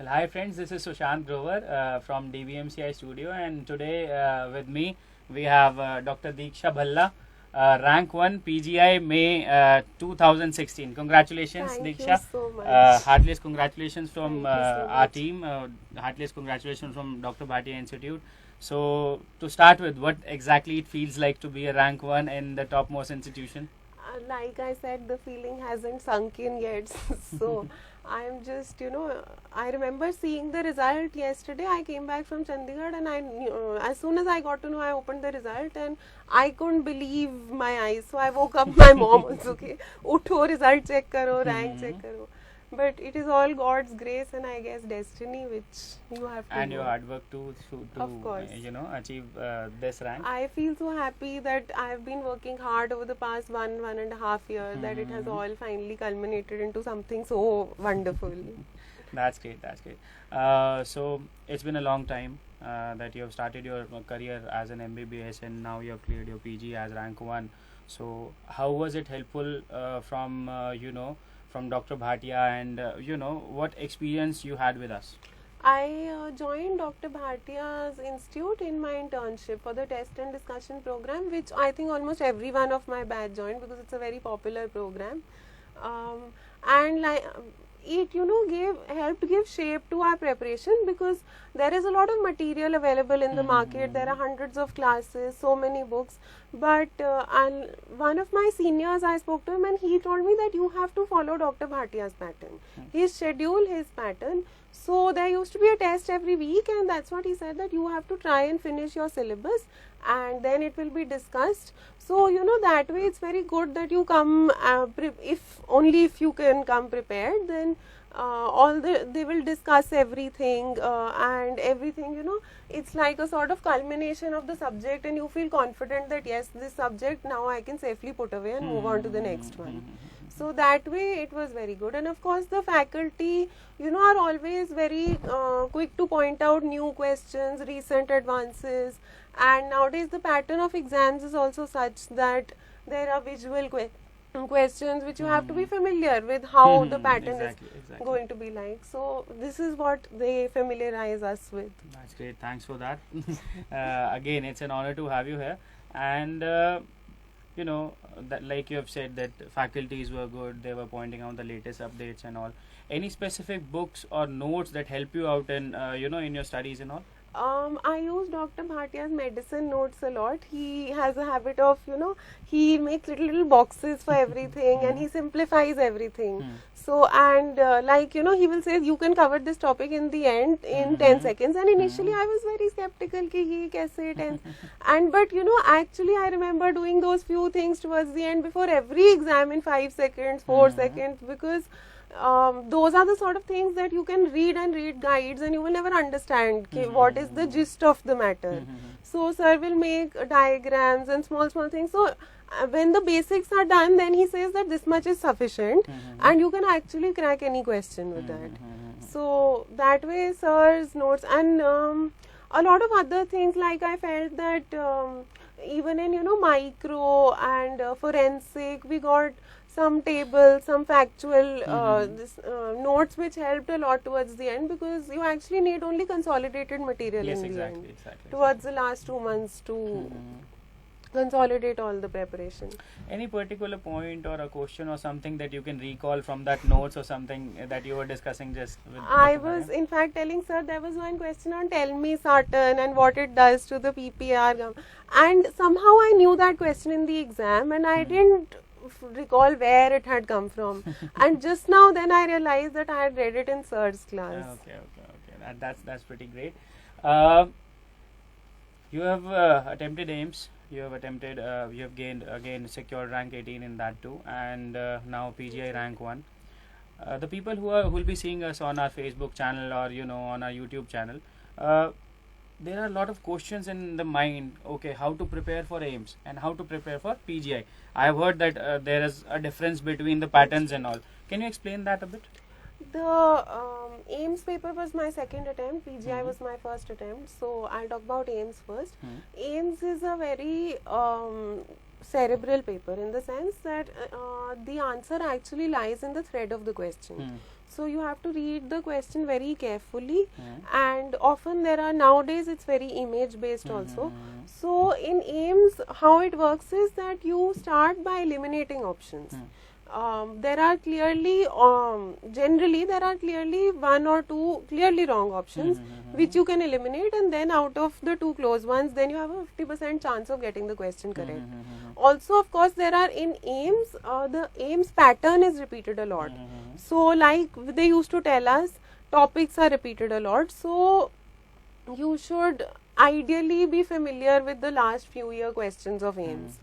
Hi friends, this is Sushant Grover from DBMCI studio, and today with me we have Dr. Deeksha Bhalla, rank 1 PGI May 2016. Congratulations, Thank Deeksha. you so much. Heartiest congratulations from Thank you so our much. team. Heartiest congratulations from Dr. Bhatia Institute. So, to start with, what exactly it feels like to be a rank 1 in the topmost institution? Like I said, the feeling hasn't sunk in yet. So I'm just, I remember seeing the result yesterday. I came back from Chandigarh and I knew, as soon as I got to know, I opened the result and I couldn't believe my eyes. So I woke up my mom also, okay, utho, result check karo, rank check karo. But it is all God's grace and I guess destiny which you have to And do. your hard work to Of course. achieve this rank. I feel so happy that I've been working hard over the past one and a half year that it has all finally culminated into something so wonderful. That's great. That's great. So it's been a long time that you have started your career as an MBBS, and now you have cleared your PG as rank 1. So how was it helpful from from Dr. Bhatia, and what experience you had with us? I joined Dr. Bhatia's institute in my internship for the test and discussion program, which I think almost every one of my batch joined because it's a very popular program. Um, and like it helped give shape to our preparation because there is a lot of material available in the market. There are hundreds of classes, so many books, but and one of my seniors, I spoke to him and he told me that you have to follow Dr. Bhatia's pattern, his schedule, his pattern. So there used to be a test every week, and that's what he said, that you have to try and finish your syllabus and then it will be discussed. So that way it's very good that you come if you can come prepared, then they will discuss everything and everything, it's like a sort of culmination of the subject and you feel confident that yes, this subject now I can safely put away and move on to the next one. So that way it was very good. And of course the faculty are always very quick to point out new questions, recent advances, and nowadays the pattern of exams is also such that there are visual questions which you have to be familiar with how the pattern Exactly. is going to be like. So this is what they familiarize us with. That's great. Thanks for that. Again, it's an honor to have you here. And that, like you have said, that faculties were good. They were pointing out the latest updates and all. Any specific books or notes that help you out in in your studies and all? I use Dr. Bhatia's medicine notes a lot. He has a habit of, he makes little boxes for everything and he simplifies everything. So, and he will say, you can cover this topic in the end in 10 seconds. And initially I was very skeptical, ki ye kaise 10. But actually I remember doing those few things towards the end before every exam in 5 seconds, 4 seconds, because those are the sort of things that you can read and read guides and you will never understand what is the gist of the matter. So sir will make diagrams and small things. So when the basics are done, then he says that this much is sufficient and you can actually crack any question with that. So that way sir's notes, and a lot of other things, like I felt that even in micro and forensic, we got some tables, some factual notes which helped a lot towards the end, because you actually need only consolidated material in the end towards the last 2 months to consolidate all the preparation. Any particular point or a question or something that you can recall from that notes or something that you were discussing just with I was in fact telling sir, there was one question on telmisartan and what it does to the PPR and somehow I knew that question in the exam and I didn't recall where it had come from. And just now then I realized that I had read it in sir's class. Okay. That's pretty great. You have attempted AIMS. You have gained again secured rank 18 in that too, and now PGI rank 1. The people who will be seeing us on our Facebook channel or on our YouTube channel, there are a lot of questions in the mind. Okay, how to prepare for AIMS and how to prepare for PGI. I have heard that there is a difference between the patterns and all. Can you explain that a bit? The AIMS paper was my second attempt, PGI was my first attempt, so I'll talk about AIMS first. AIMS is a very cerebral paper in the sense that the answer actually lies in the thread of the question. So you have to read the question very carefully, Hmm. and often there are, nowadays it's very image based also. Hmm. So in AIMS, how it works is that you start by eliminating options. Hmm. There are clearly, generally there are clearly one or two clearly wrong options which you can eliminate, and then out of the two close ones, then you have a 50% chance of getting the question correct. Also, of course, there are in AIMS, the AIMS pattern is repeated a lot. So like they used to tell us, topics are repeated a lot, so you should ideally be familiar with the last few year questions of AIMS.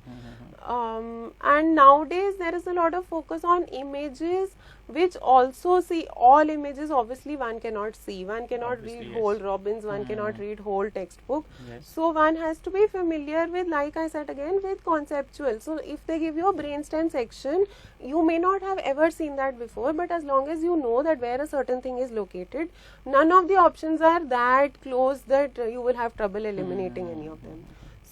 And nowadays there is a lot of focus on images, which also, see, all images obviously one cannot see, one cannot Obviously, read yes. whole Robbins, one cannot read whole textbook. Yes. So one has to be familiar with, like I said again, with conceptual. So if they give you a brainstem section, you may not have ever seen that before, but as long as you know that where a certain thing is located, none of the options are that close that you will have trouble eliminating any of them.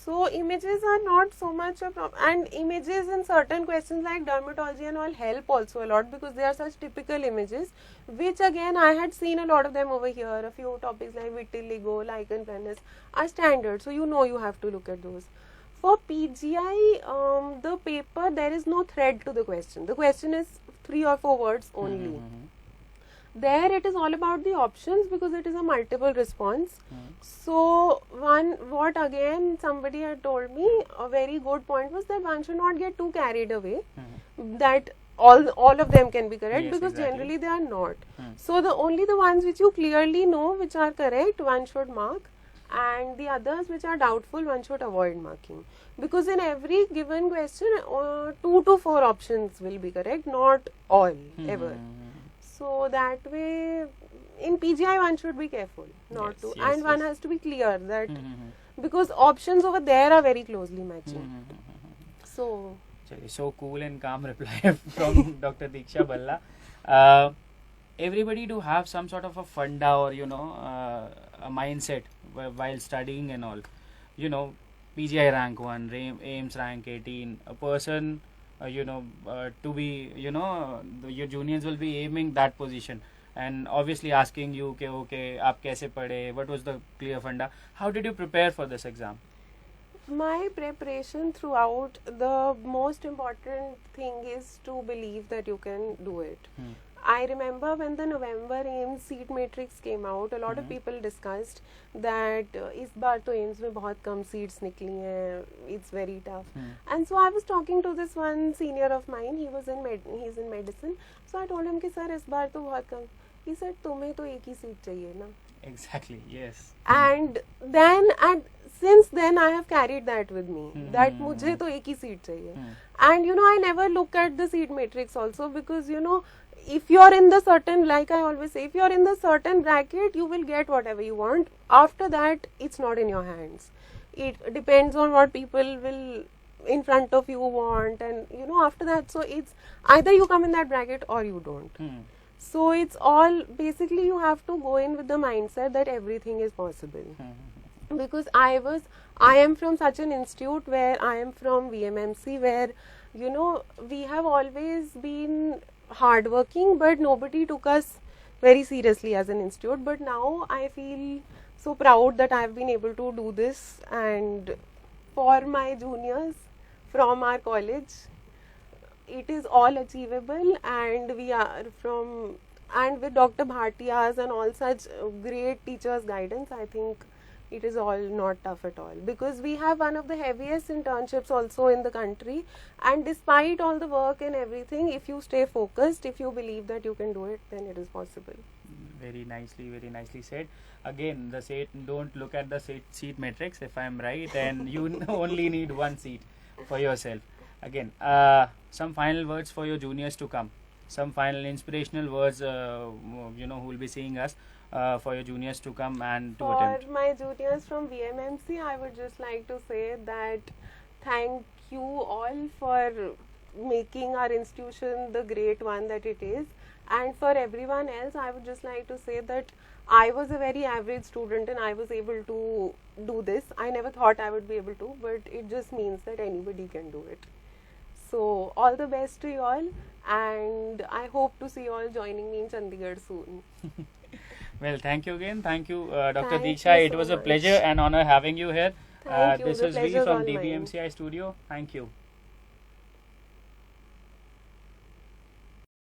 So images are not so much a problem, and images in certain questions like dermatology and all help also a lot, because they are such typical images, which again I had seen a lot of them over here. A few topics like vitiligo, lichen planus are standard, so you know you have to look at those. For PGI, the paper, there is no thread to the question. The question is 3 or 4 words only. There it is all about the options, because it is a multiple response. So what again somebody had told me, a very good point was that one should not get too carried away that all of them can be correct, Yes, because exactly. generally they are not. So the only the ones which you clearly know which are correct, one should mark, and the others which are doubtful, one should avoid marking, because in every given question 2 to 4 options will be correct, not all ever. So that way, in PGI one should be careful not Yes, to, yes, and one yes. has to be clear that because options over there are very closely matching. So So cool and calm reply from Dr. Diksha Balla. Everybody do have some sort of a funda, or a mindset while studying and all. PGI rank 1, AIMS rank 18. A person, to be, your juniors will be aiming that position and obviously asking you, okay, aap kaise padhe? What was the clear funda? How did you prepare for this exam? my preparation throughout, the most important thing is to believe that you can do it. I remember when the November AIMS seat matrix came out, a lot of people discussed that इस बार तो AIMS में बहुत कम seats निकली हैं, it's very tough. And so I was talking to this one senior of mine, he's in medicine. So I told him कि sir इस बार तो बहुत कम. He said तुम्हें तो एक ही seat चाहिए ना. Exactly, yes. And since then I have carried that with me, that मुझे तो एक ही seat चाहिए. And I never look at the seat matrix also, because if you're in the certain, like I always say, if you're in the certain bracket, you will get whatever you want. After that, it's not in your hands. It depends on what people will in front of you want, and after that, so it's either you come in that bracket or you don't. So it's all, basically you have to go in with the mindset that everything is possible. Because I am from such an institute where I am from VMMC, where we have always been hardworking, but nobody took us very seriously as an institute. But now I feel so proud that I have been able to do this, and for my juniors from our college, it is all achievable, and we are and with Dr. Bhatia's and all such great teachers' guidance, I think it is all not tough at all, because we have one of the heaviest internships also in the country, and despite all the work and everything, if you stay focused, if you believe that you can do it, then it is possible. Very nicely said. Again, don't look at the seat matrix, if I am right, and you only need one seat for yourself. Again, some final words for your juniors to come, some final inspirational words, who will be seeing us, for your juniors to come and to attempt. For my juniors from VMMC, I would just like to say that thank you all for making our institution the great one that it is. And for everyone else, I would just like to say that I was a very average student and I was able to do this. I never thought I would be able to, but it just means that anybody can do it. So all the best to you all. and I hope to see you all joining me in Chandigarh soon. Well, thank you again. Thank you, Dr. Thank Diksha. you It so was a much. pleasure and honor having you here. Thank you. This The is V pleasure's from all mine. DBMCI studio. Thank you.